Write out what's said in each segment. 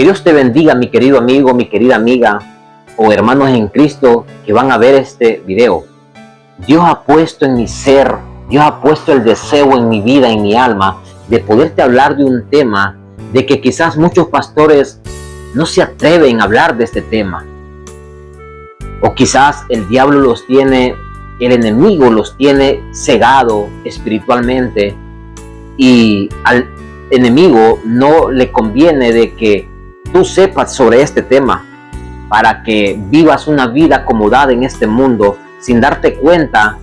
Que Dios te bendiga, mi querido amigo, mi querida amiga o hermanos en Cristo que van a ver este video. Dios ha puesto en mi ser, Dios ha puesto el deseo en mi vida, en mi alma, de poderte hablar de un tema de que quizás muchos pastores no se atreven a hablar de este tema. O quizás el diablo los tiene, el enemigo los tiene cegado espiritualmente y al enemigo no le conviene de que tú sepas sobre este tema para que vivas una vida acomodada en este mundo sin darte cuenta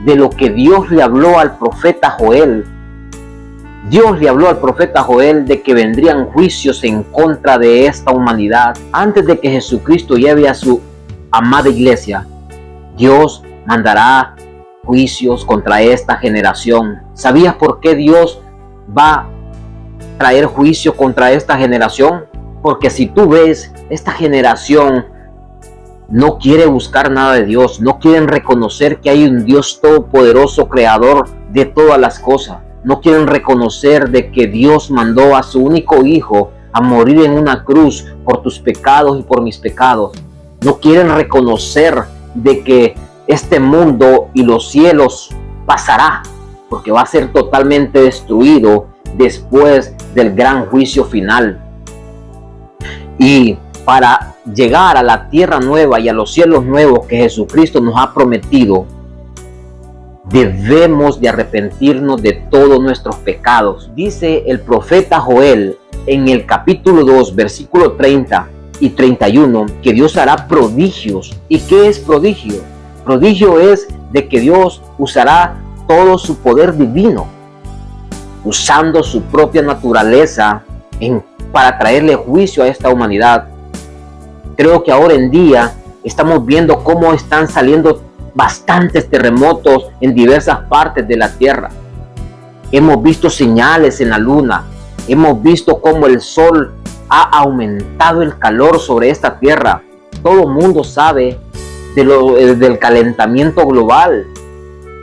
de lo que Dios le habló al profeta Joel. Dios le habló al profeta Joel de que vendrían juicios en contra de esta humanidad. Antes de que Jesucristo lleve a su amada iglesia, Dios mandará juicios contra esta generación. ¿Sabías por qué Dios va a traer juicio contra esta generación? Porque si tú ves, esta generación no quiere buscar nada de Dios, no quieren reconocer que hay un Dios todopoderoso, creador de todas las cosas. No quieren reconocer de que Dios mandó a su único hijo a morir en una cruz por tus pecados y por mis pecados. No quieren reconocer de que este mundo y los cielos pasará, porque va a ser totalmente destruido después del gran juicio final. Y para llegar a la tierra nueva y a los cielos nuevos que Jesucristo nos ha prometido, debemos de arrepentirnos de todos nuestros pecados. Dice el profeta Joel en el capítulo 2, versículo 30 y 31, que Dios hará prodigios. ¿Y qué es prodigio? Prodigio es de que Dios usará todo su poder divino, usando su propia naturaleza para traerle juicio a esta humanidad. Creo que ahora en día estamos viendo cómo están saliendo bastantes terremotos en diversas partes de la tierra. Hemos visto señales en la luna. Hemos visto cómo el sol ha aumentado el calor sobre esta tierra. Todo el mundo sabe del calentamiento global.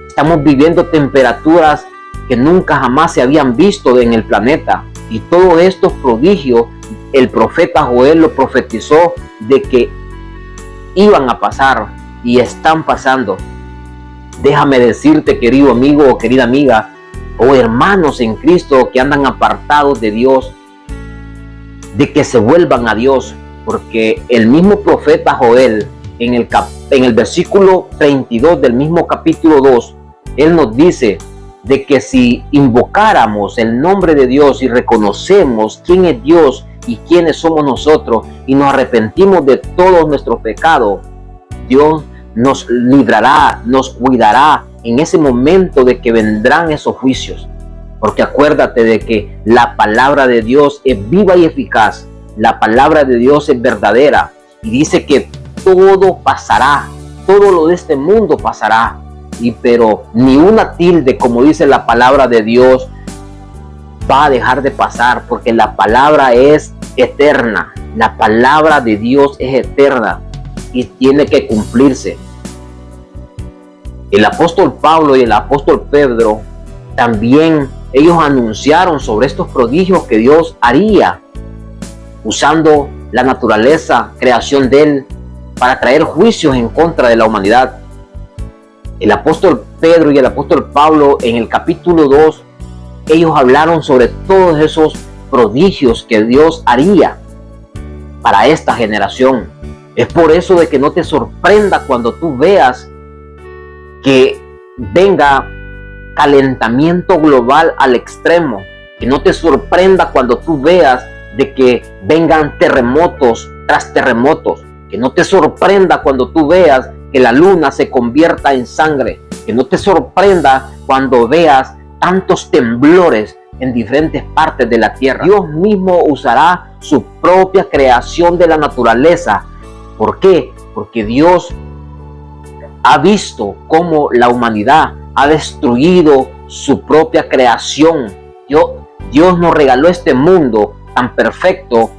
Estamos viviendo temperaturas que nunca jamás se habían visto en el planeta. Y todos estos prodigios, el profeta Joel lo profetizó de que iban a pasar y están pasando. Déjame decirte, querido amigo o querida amiga, o hermanos en Cristo que andan apartados de Dios, de que se vuelvan a Dios, porque el mismo profeta Joel, en el versículo 32 del mismo capítulo 2, él nos dice de que si invocáramos el nombre de Dios y reconocemos quién es Dios y quiénes somos nosotros y nos arrepentimos de todos nuestros pecados, Dios nos librará, nos cuidará en ese momento de que vendrán esos juicios. Porque acuérdate de que la palabra de Dios es viva y eficaz. La palabra de Dios es verdadera y dice que todo pasará, todo lo de este mundo pasará. Pero ni una tilde, como dice la palabra de Dios, va a dejar de pasar, porque la palabra es eterna. La palabra de Dios es eterna y tiene que cumplirse. El apóstol Pablo y el apóstol Pedro también, ellos anunciaron sobre estos prodigios que Dios haría, usando la naturaleza, creación de Él, para traer juicios en contra de la humanidad. El apóstol Pedro y el apóstol Pablo en el capítulo 2, ellos hablaron sobre todos esos prodigios que Dios haría para esta generación. Es por eso de que no te sorprenda cuando tú veas que venga calentamiento global al extremo. Que no te sorprenda cuando tú veas de que vengan terremotos tras terremotos. Que no te sorprenda cuando tú veas que la luna se convierta en sangre. Que no te sorprenda cuando veas tantos temblores en diferentes partes de la tierra. Dios mismo usará su propia creación de la naturaleza. ¿Por qué? Porque Dios ha visto cómo la humanidad ha destruido su propia creación. Dios nos regaló este mundo tan perfecto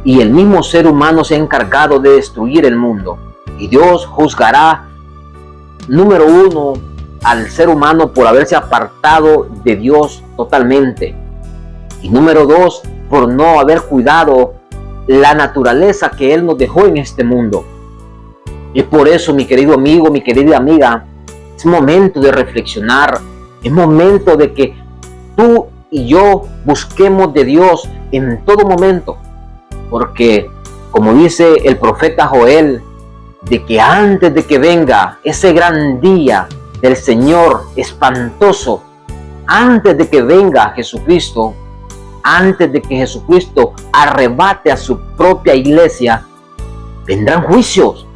y el mismo ser humano se ha encargado de destruir el mundo. Y Dios juzgará, número uno, al ser humano por haberse apartado de Dios totalmente. Y número dos, por no haber cuidado la naturaleza que Él nos dejó en este mundo. Y por eso, mi querido amigo, mi querida amiga, es momento de reflexionar, es momento de que tú y yo busquemos de Dios en todo momento, porque como dice el profeta Joel, de que antes de que venga ese gran día del Señor espantoso, antes de que venga Jesucristo, antes de que Jesucristo arrebate a su propia iglesia, vendrán juicios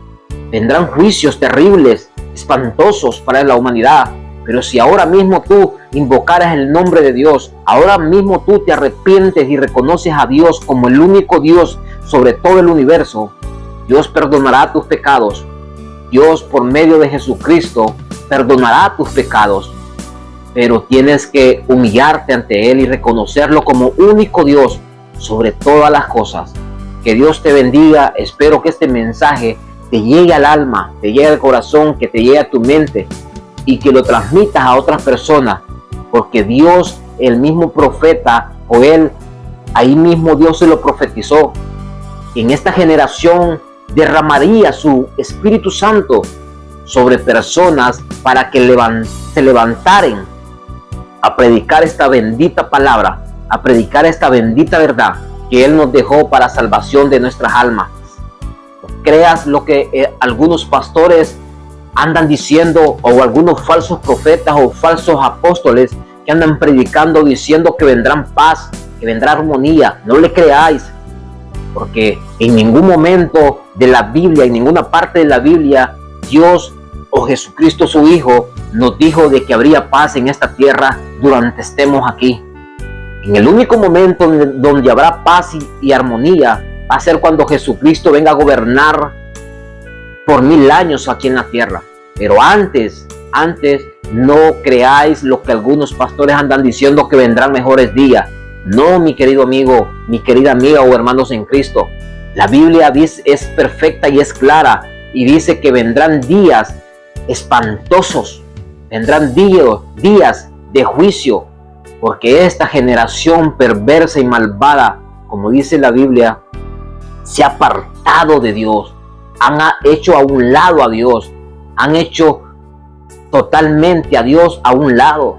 terribles, espantosos para la humanidad. Pero si ahora mismo tú invocaras el nombre de Dios, ahora mismo tú te arrepientes y reconoces a Dios como el único Dios sobre todo el universo, Dios perdonará tus pecados. Dios, por medio de Jesucristo, perdonará tus pecados. Pero tienes que humillarte ante Él y reconocerlo como único Dios sobre todas las cosas. Que Dios te bendiga. Espero que este mensaje te llegue al alma, te llegue al corazón, que te llegue a tu mente y que lo transmitas a otras personas. Porque Dios, el mismo profeta Joel, ahí mismo Dios se lo profetizó. En esta generación derramaría su Espíritu Santo sobre personas para que se levantaren a predicar esta bendita palabra, a predicar esta bendita verdad que Él nos dejó para salvación de nuestras almas. No creas lo que algunos pastores andan diciendo, o algunos falsos profetas o falsos apóstoles que andan predicando diciendo que vendrán paz, que vendrá armonía. No le creáis, porque en ningún momento de la Biblia, en ninguna parte de la Biblia, Dios o Jesucristo su Hijo nos dijo de que habría paz en esta tierra durante estemos aquí. En el único momento donde habrá paz y armonía va a ser cuando Jesucristo venga a gobernar por 1000 años aquí en la tierra. Pero antes no creáis lo que algunos pastores andan diciendo, que vendrán mejores días. No, mi querido amigo, mi querida amiga o hermanos en Cristo. La Biblia es perfecta y es clara y dice que vendrán días espantosos, vendrán días de juicio, porque esta generación perversa y malvada, como dice la Biblia, se ha apartado de Dios, han hecho a un lado a Dios, han hecho totalmente a Dios a un lado.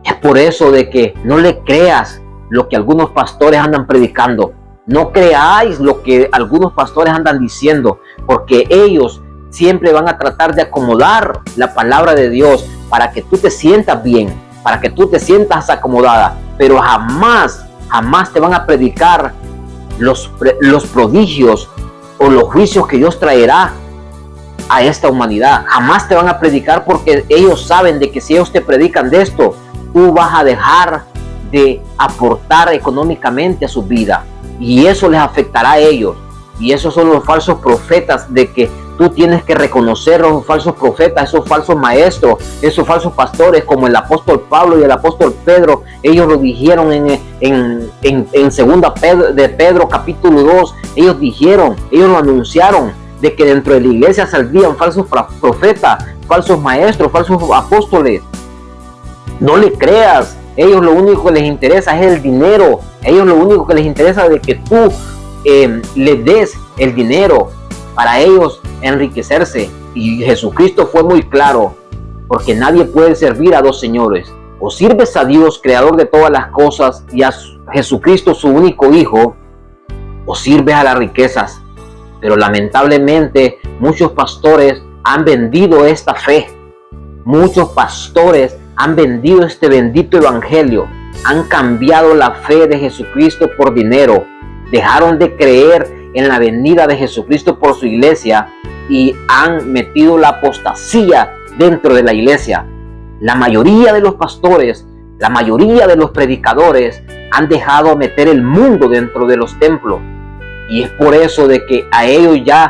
Es por eso de que no le creas lo que algunos pastores andan predicando. No creáis lo que algunos pastores andan diciendo, porque ellos siempre van a tratar de acomodar la palabra de Dios para que tú te sientas bien, para que tú te sientas acomodada, pero jamás te van a predicar los prodigios o los juicios que Dios traerá a esta humanidad. Jamás te van a predicar, porque ellos saben de que si ellos te predican de esto, tú vas a dejar de aportar económicamente a su vida y eso les afectará a ellos. Y esos son los falsos profetas de que tú tienes que reconocer, los falsos profetas, esos falsos maestros, esos falsos pastores como el apóstol Pablo y el apóstol Pedro. Ellos lo dijeron en segunda de Pedro capítulo 2, ellos lo anunciaron de que dentro de la iglesia saldrían falsos profetas, falsos maestros, falsos apóstoles. No le creas, ellos lo único que les interesa es el dinero, ellos lo único que les interesa es de que tú les des el dinero para ellos enriquecerse. Y Jesucristo fue muy claro, porque nadie puede servir a dos señores. O sirves a Dios, creador de todas las cosas, y a Jesucristo, su único Hijo, o sirves a las riquezas. Pero lamentablemente muchos pastores han vendido esta fe. Muchos pastores han vendido este bendito evangelio. Han cambiado la fe de Jesucristo por dinero. Dejaron de creer en la venida de Jesucristo por su iglesia y han metido la apostasía dentro de la iglesia. La mayoría de los pastores, la mayoría de los predicadores han dejado meter el mundo dentro de los templos. Y es por eso de que a ellos ya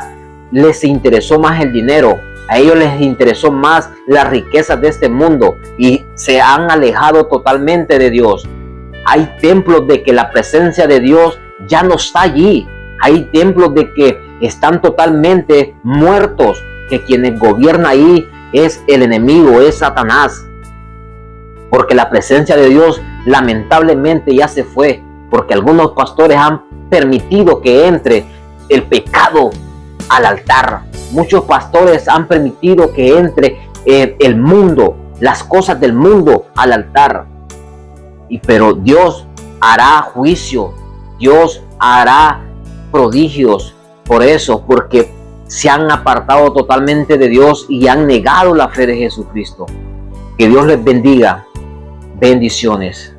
les interesó más el dinero, a ellos les interesó más las riquezas de este mundo y se han alejado totalmente de Dios. Hay templos de que la presencia de Dios ya no está allí. Hay templos de que están totalmente muertos, que quien gobierna ahí es el enemigo, es Satanás. Porque la presencia de Dios lamentablemente ya se fue, porque algunos pastores han permitido que entre el pecado al altar. Muchos pastores han permitido que entre el mundo, las cosas del mundo al altar. Pero Dios hará juicio, Dios hará prodigios por eso, porque se han apartado totalmente de Dios y han negado la fe de Jesucristo. Que Dios les bendiga. Bendiciones.